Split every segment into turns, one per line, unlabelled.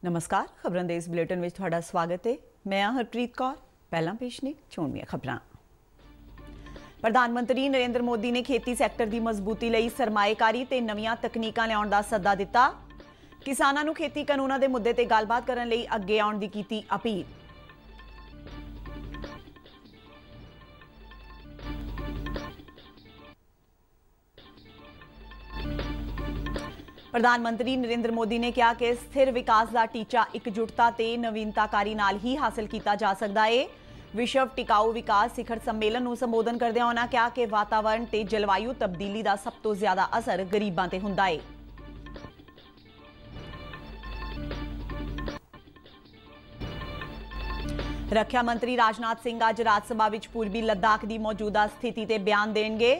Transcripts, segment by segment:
नमस्कार, खबरों के इस बुलेटिन में तुहाडा स्वागत है। मैं हरप्रीत कौर। पहला पेश ने चोणवीआं खबरां। प्रधानमंत्री नरेंद्र मोदी ने खेती सैक्टर की मजबूती लई सरमाएकारी ते नवीआं तकनीकां लिआउण दा सद्दा दिता। किसानां नूं खेती कानूनां दे मुद्दे ते गलबात करन लई अगे आउण दी कीती अपील। प्रधानमंत्री नरेंद्र मोदी ने कहा कि स्थिर विकास का टीचा एकजुटता ते नवीनताकारी नाल ही हासिल किया जा सकता है। विश्व टिकाऊ विकास शिखर सम्मेलन नूं संबोधन करदे उन्होंने कहा कि वातावरण ते जलवायु तब्दीली का सब तो ज्यादा असर गरीबां ते हुंदा है। रक्षा मंत्री राजनाथ सिंह अज राज्यसभा विच पूर्वी लद्दाख की मौजूदा स्थिति ते बयान देणगे।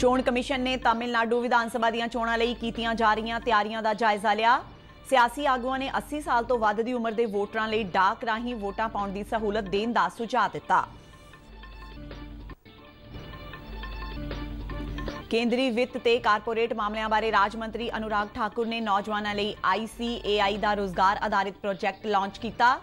चोण कमिशन ने तमिलनाडु विधानसभा ਦੀਆਂ ਚੋਣਾਂ ਲਈ ਕੀਤੀਆਂ ਜਾ ਰਹੀਆਂ ਤਿਆਰੀਆਂ ਦਾ ਜਾਇਜ਼ਾ ਲਿਆ। ਸਿਆਸੀ ਆਗੂਆਂ ਨੇ 80 ਸਾਲ ਤੋਂ ਵੱਧ ਦੀ ਉਮਰ ਦੇ ਵੋਟਰਾਂ ਲਈ ਡਾਕ ਰਾਹੀਂ ਵੋਟਾਂ ਪਾਉਣ ਦੀ ਸਹੂਲਤ ਦੇਣ ਦਾ ਸੁਝਾਅ ਦਿੱਤਾ। ਕੇਂਦਰੀ ਵਿੱਤ ਤੇ ਕਾਰਪੋਰੇਟ ਮਾਮਲਿਆਂ ਬਾਰੇ ਰਾਜ ਮੰਤਰੀ ਅਨੁਰਾਗ ਠਾਕੁਰ ਨੇ ਨੌਜਵਾਨਾਂ ਲਈ ICAI ਦਾ ਰੋਜ਼ਗਾਰ ਆਧਾਰਿਤ ਪ੍ਰੋਜੈਕਟ ਲਾਂਚ ਕੀਤਾ।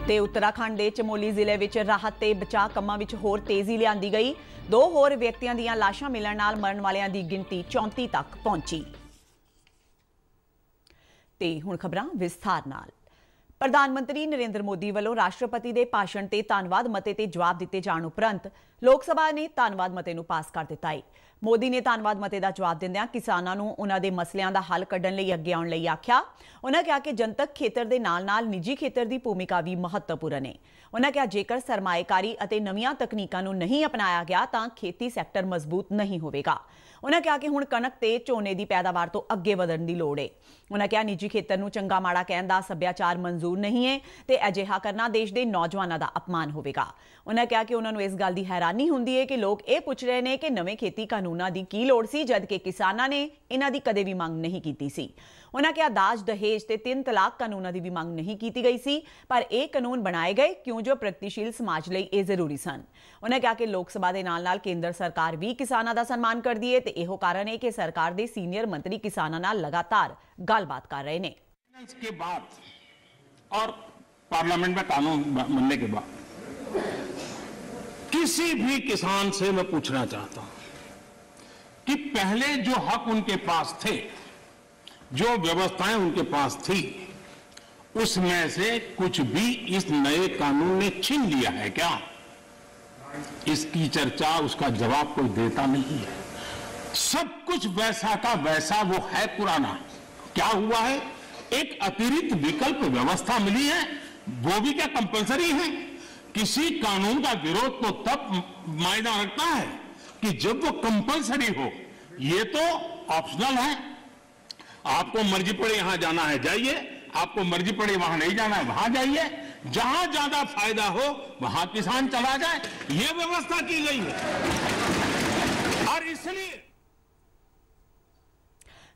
ਤੇ उत्तराखंड के चमोली जिले में राहत ते बचाव कामां विच होर तेजी लिआंदी गई। 2 होर व्यक्तियों दीयां लाशां मिलण नाल मरण वालियां दी गिणती 34 तक पहुंची। ते हुण खबरां विस्तार नाल। प्रधानमंत्री नरेंद्र मोदी वालों राष्ट्रपति के भाषण ते धन्नवाद मते ते जवाब दिते जाण उपरंत लोक सभा ने धन्नवाद मते नूं पास कर दिता है। मोदी ने धन्नवाद मते का जवाब दिंदिआं किसानां नूं उन्हां दे मसलिਆਂ ਦਾ हल कढण लई अगे आउण लई आख्या। उन्होंने कहा कि जनतक खेतर दे नाल-नाल निजी खेतर की भूमिका भी महत्वपूर्ण है। उन्होंने कहा जेकर सरमाएकारी अते नवीआं तकनीकां नूं नहीं अपनाया गया तां खेती सैक्टर मजबूत नहीं होवेगा। उन्होंने कहा कि हुण कणक ते झोने की पैदावार तो अगे वधण की लोड़ है। उन्होंने कहा निजी खेतर नूं चंगा माड़ा कहण दा सभ्याचार मंजूर नहीं है ते अजिहा करना देश के नौजवानों का अपमान होवेगा। उन्होंने कहा कि उन्होंने इस गल की हैरानी हुंदी है कि लोग ये पुछ रहे हैं कि नवे खेती कानूनां दी की लोड़ सी जबकि किसानां ने इन्हां दी कदे भी मंग नहीं कीती सी। उन्होंने कहा दाज दहेज ते 3 तलाक कानूनां दी भी मंग नहीं की गई सी पर यह कानून बनाए गए क्यों जो प्रगतिशील समाज लई ये जरूरी सन। उन्होंने कहा कि लोक सभा के नाल-नाल केंद्र सरकार भी किसानां दा सम्मान करदी है ते इहो कारण है कि सरकार दे सीनियर मंत्री किसानां नाल लगातार गलबात कर रहे हैं।
के बाद और पार्लियामेंट में कानून बनने के बाद किसी भी किसान से मैं पूछना चाहता हूं कि पहले जो हक उनके पास थे, जो व्यवस्थाएं उनके पास थी, उसमें से कुछ भी इस नए कानून ने छीन लिया है क्या? इसकी चर्चा, उसका जवाब कोई देता नहीं है। सब कुछ वैसा का वैसा वो है पुराना। क्या हुआ है? एक अतिरिक्त विकल्प व्यवस्था मिली है, वो भी क्या कंपलसरी है? किसी कानून का विरोध तो तब मायना रखता है कि जब वो कंपलसरी हो। ये तो ऑप्शनल है। आपको मर्जी पड़े यहां जाना है जाइए, आपको मर्जी पड़े वहां नहीं जाना है वहां जाइए, जहां ज्यादा फायदा हो वहां किसान चला जाए, ये व्यवस्था की गई है। और इसलिए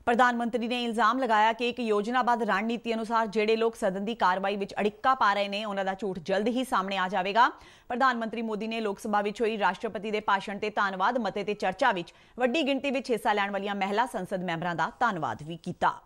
प्रधानमंत्री ने इल्जाम लगाया कि एक योजनाबद्ध रणनीति अनुसार जेडे लोग सदन की कार्रवाई में अड़िक्का पा रहे हैं उन्हों का झूठ जल्द ही सामने आ जाएगा। प्रधानमंत्री मोदी ने लोक सभा में हुई राष्ट्रपति के भाषण से धन्नवाद मते ते चर्चा में वड्डी गिणती में हिस्सा लैण वालियां महिला संसद मैंबरां दा धन्नवाद भी किया।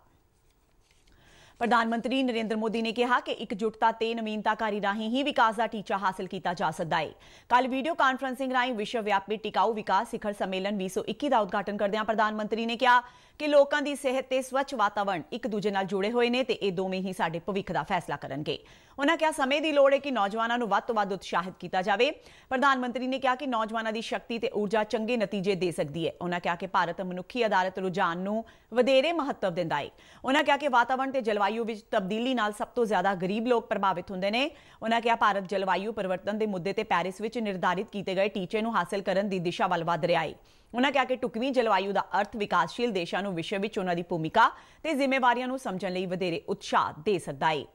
प्रधानमंत्री नरेंद्र मोदी ने कहा कि एकजुटता ते नवीनताकारी राही ही विकास का टीचा हासिल किया जा सकता है। कल वीडियो कॉन्फ्रेंसिंग राही विश्वव्यापी टिकाऊ विकास शिखर सम्मेलन 2021 का उद्घाटन करदे प्रधानमंत्री ने कहा कि लोगों की सेहत ते स्वच्छ वातावरण एक दूजे नाल जुड़े हुए ने ते ये दोवें ही साडे भविख का फैसला करनगे। उन्होंने कहा समय की लोड़ है कि नौजवानों को वध तो वध उत्साहित किया जाए। प्रधानमंत्री ने कहा कि नौजवानों की शक्ति ते ऊर्जा चंगे नतीजे दे सकती है। उन्होंने कहा कि भारत मनुखी आधारित रुझान नूं वधेरे महत्व दिंदा है। उन्होंने कहा कि वातावरण ते जलवायु विच तब्दीली नाल सब तो ज्यादा गरीब लोग प्रभावित होंदे ने। उन्होंने कहा भारत जलवायु परिवर्तन के मुद्दे ते पेरिस विच निर्धारित किए गए टीचे नूं हासिल करन दी दिशा वल वध रहा है। उन्होंने कहा कि ढुकवीं जलवायु का अर्थ विकासशील देशों को विश्व में उन्हां दी भूमिका ते जिम्मेवारियां नूं समझण लई वधेरे उत्साह दे सकदा है।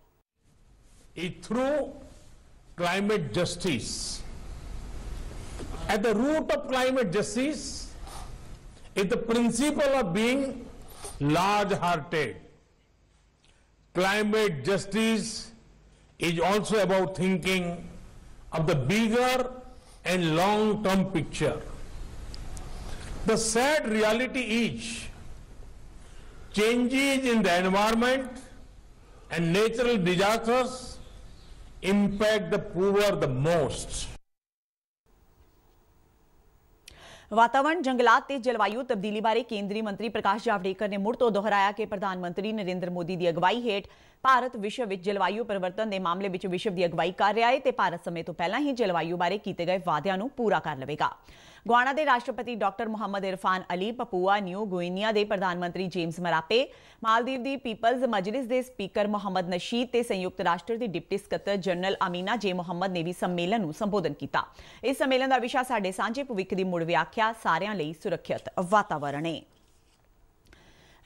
Through climate justice, at the root of climate justice is the principle of being large-hearted. Climate justice is also about thinking of the bigger and long-term picture. The sad reality is changes in the environment and natural disasters impact the poor the most.
वातावरण जंगलात ते जलवायु तब्दीली बारे केंद्रीय मंत्री प्रकाश जावड़ेकर ने मुड़ तो दोहराया कि प्रधानमंत्री नरेंद्र मोदी की अगवाई हेठ भारत विश्व विच जलवायु परिवर्तन के मामले में विश्व की अगवाई कर रहा है ते भारत समय तो पहला ही जलवायु बारे किए गए वादियां नूं पूरा कर लवेगा। गुआना के राष्ट्रपति doctor Muhammad Irfan Ali, Papua New Guinea के प्रधानमंत्री जेम्स मरापे, मालदीव की पीपल्स मजलिस के स्पीकर मोहम्मद नशीद ते संयुक्त राष्ट्र की डिप्टी सकत्तर जनरल अमीना जे मुहम्मद ने भी सम्मेलन को संबोधन किया। इस सम्मेलन का विषय साडे सांझे भविख की मुड़ व्याख्या सारियां लई सुरक्षित वातावरण है।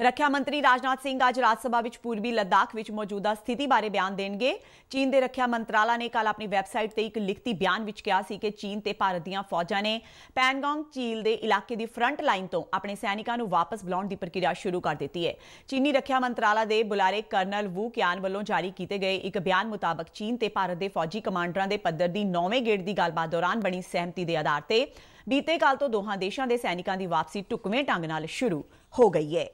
रक्षा मंत्री राजनाथ सिंह आज राज्यसभा में पूर्वी लद्दाख में मौजूदा स्थिति बारे बयान देंगे। चीन के रक्षा मंत्रालय ने कल अपनी वैबसाइट से एक लिखती बयान में कहा कि चीन ते भारत दीयां फौजां ने पैंगोंग झील के इलाके की फ्रंट लाइन तो अपने सैनिकों को वापस बुलाने की प्रक्रिया शुरू कर दी है। चीनी रक्षा मंत्रालय के बुलारे कर्नल वू क्यान वालों जारी किए गए एक बयान मुताबक चीन ते भारत के फौजी कमांडरां के पद्धर की 9वें गेड़ की गलबात दौरान बनी सहमति के आधार पर बीते काल तो दोहां देशों के सैनिकों की वापसी ढुकवें ढंग नाल शुरू हो गई है।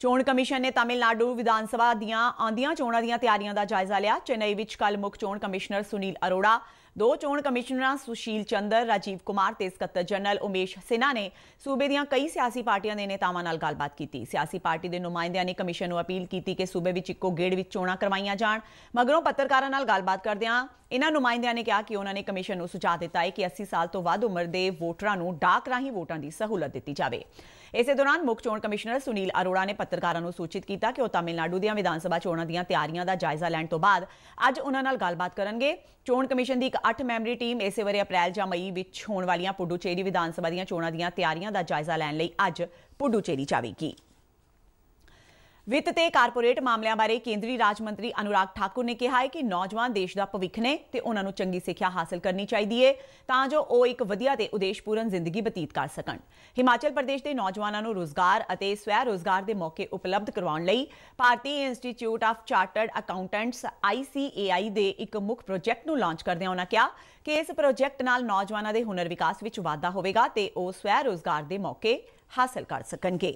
चोण कमीशन ने तमिलनाडु विधानसभा दीआं आंदियां चोणां दीआं तैयारियां दा जायजा लिया। चेन्नई विच कल मुख चोण कमिश्नर सुनील अरोड़ा, दो चोण कमिश्नर सुशील चंद्र, राजीव कुमार ते सकत्तर जनरल उमेश सिन्हा ने सूबे दीआं कई सियासी पार्टियां दे नेतावां नाल गलबात कीती। सियासी पार्टी दे नुमाइंदियां ने कमिशन नूं अपील कीती कि सूबे विच इक्को गेड़ विच चोणां करवाईआं जाण। मगरों पत्रकारां नाल गलबात करदिआं इन्हां नुमाइंदियां ने कहा कि उन्हां ने कमिशन नूं सुझाव दिता है कि 80 साल तो वध उम्र दे वोटरां नूं डाक राहीं वोटां दी सहूलत दित्ती जावे। इस दौरान मुख चोण कमिश्नर सुनील अरोड़ा ने पत्रकारों को सूचित किया कि वह तमिलनाडु दी विधानसभा चोणां दी तैयारियां का जायजा लैण तो बाद अज उन्हां नाल गलबात करनगे। चोण कमिशन की एक 8 मैंबरी टीम इस वरे अप्रैल जां मई विच होण वालियां पुडुचेरी विधानसभा दी चोणां दी तैयारियां का जायजा लैण लई अज पुडुचेरी जावेगी। वित्त ते कारपोरेट मामलों बारे केंद्रीय राज मंत्री अनुराग ठाकुर ने कहा है कि नौजवान देश का भविख ने ते उन्हां नूं चंगी सिक्ख्या हासिल करनी चाहिए तां जो वो एक वधिया ते उद्देशपूर्ण जिंदगी बतीत कर सकन। हिमाचल प्रदेश के नौजवानों नूं रोजगार अते स्वै रोजगार के मौके उपलब्ध करवाउण लई भारतीय institute of chartered accountants ICAI दे एक मुख प्रोजेक्ट नूं लॉन्च करदिआं उन्हां कहा कि इस प्रोजेक्ट नाल नौजवानों के हुनर विकास विच वाधा होवेगा ते वो स्वै रोजगार के मौके हासिल कर सकणगे।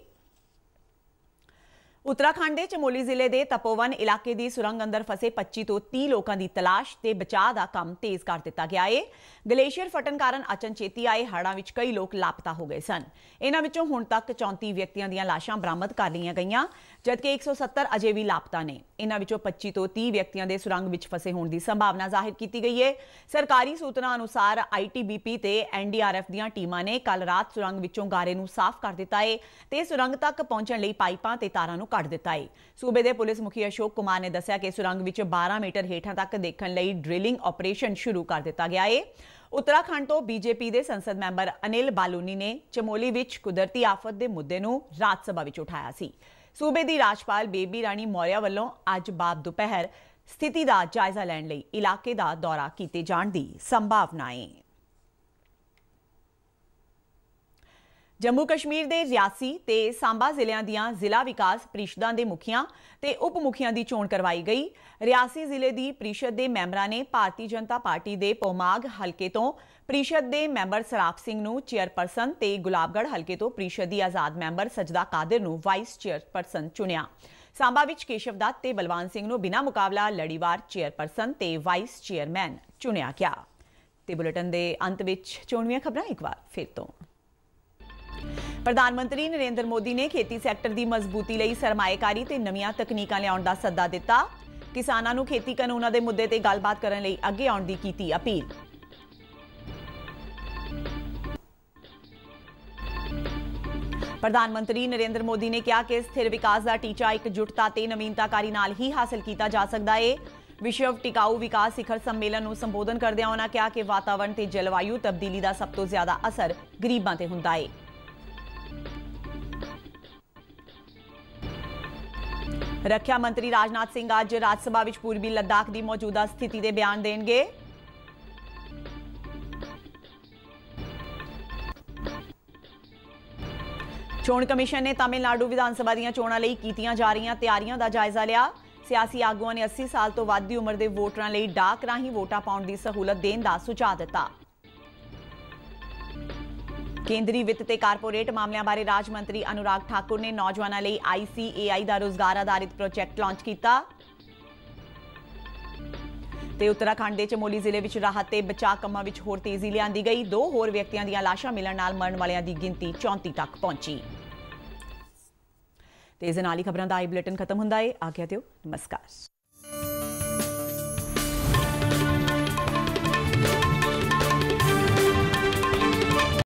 उत्तराखंड के चमोली जिले के तपोवन इलाके की सुरंग अंदर फसे 25 तो 30 लोगों की तलाश ते बचाव का काम तेज कर दिता गया है। ग्लेशियर फटन कारण अचनचेती आए हड़ां विच कई लोग लापता हो गए सन। इन्हां विचों हुण तक 34 व्यक्तियों दी लाशां बरामद कर लईआं गईआं जबकि 170 अजे भी लापता ने। इन्हां विचों 25 तो 30 व्यक्तियों के सुरंग विच फसे होने की संभावना जाहिर की गई है। सरकारी सूत्रों अनुसार ITBP ते NDRF दीआं टीमां ने कल रात सुरंग विचों गारे नूं साफ कर दिता है ते सुरंग तक पहुंचण लई पाइपां ते तारां नूं कट दिता है। सूबे के पुलिस मुखी अशोक कुमार ने दस्सिया कि सुरंग विच 12 मीटर हेठां तक देखण लई ड्रिलिंग ऑपरेशन शुरू कर दिता गया है। उत्तराखंड तो बीजेपी के संसद मैंबर अनिल बालूनी ने चमोली विच कुदरती आफत के मुद्दे नूं राज्य सभा विच उठाया सी। सूबे की राज्यपाल बेबी रानी मौर्य वालों अज बाद दोपहर स्थिति का जायजा लैण लई इलाके का दौरा कीते जाण दी संभावना है। जम्मू कश्मीर के रियासी ते सांबा जिलिਆਂ ਦੀਆਂ जिला विकास परिषदां के मुखियां ते उप मुखियां की चोण करवाई गई। रियासी जिले की परिषद के मैंबरां ने भारतीय जनता पार्टी के पोमाग हल्के तो परिषद के मैंबर सराफ सिंह नूं चेयरपर्सन ते गुलाबगढ़ हल्के तो परिषद की आजाद मैंबर सजदा कादिर नूं वाइस चेयरपर्सन चुनिया। सांबा विच केशव दत्त ते बलवान सिंह नूं बिना मुकाबला लड़ीवार चेयरपर्सन ते वाइस चेयरमैन चुनिया गया। ते बुलेटिन के अंत विच चोणवीआं खबरां एक बार फिर तो। प्रधानमंत्री नरेंद्र मोदी ने खेती सैक्टर की मजबूती लई सरमाएकारी ते नवीआं तकनीकां लियाउण दा सद्दा दिता। किसानां नूं खेती कानूनां दे मुद्दे ते गलबात करन लई अगे आउण दी कीती अपील। प्रधानमंत्री नरेंद्र मोदी ने कहा कि स्थिर विकास का टीचा एकजुटता ते नवीनताकारी नाल ही हासिल किया जा सकता है। विश्व टिकाऊ विकास शिखर सम्मेलन नूं संबोधन करदिआं उन्हां कहा कि वातावरण ते जलवायु तब्दीली का सब तो ज्यादा असर गरीबां ते हुंदा है। रक्षा मंत्री राजनाथ सिंह आज राज्यसभा विच पूर्वी लद्दाख की मौजूदा स्थिति के बयान देंगे। चोण कमीशन ने तमिलनाडु विधानसभा ਦੀਆਂ ਚੋਣਾਂ ਲਈ ਕੀਤੀਆਂ ਜਾ ਰਹੀਆਂ ਤਿਆਰੀਆਂ ਦਾ ਜਾਇਜ਼ਾ ਲਿਆ। सियासी आगुआं ने 80 साल तो वध दी उम्र के वोटरां लई डाक राहीं वोटां पाउण दी सहूलत देण दा सुझाव दिता। केंद्रीय वित्त ते कारपोरेट मामलों बारे राज मंत्री अनुराग ठाकुर ने नौजवानों लई ICAI का रोजगार आधारित प्रोजेक्ट लॉन्च किया। ते उत्तराखंड के चमोली जिले में राहत ते बचाव कामां विच होर तेजी लिआंदी गई। 2 होर व्यक्तियों दी लाशां मिलण नाल मरण वालियां दी गिनती 34 तक पहुंची। ते इस नाल ही खबरां दा बुलेटिन खत्म हुंदा है। आज्ञा दिओ, नमस्कार।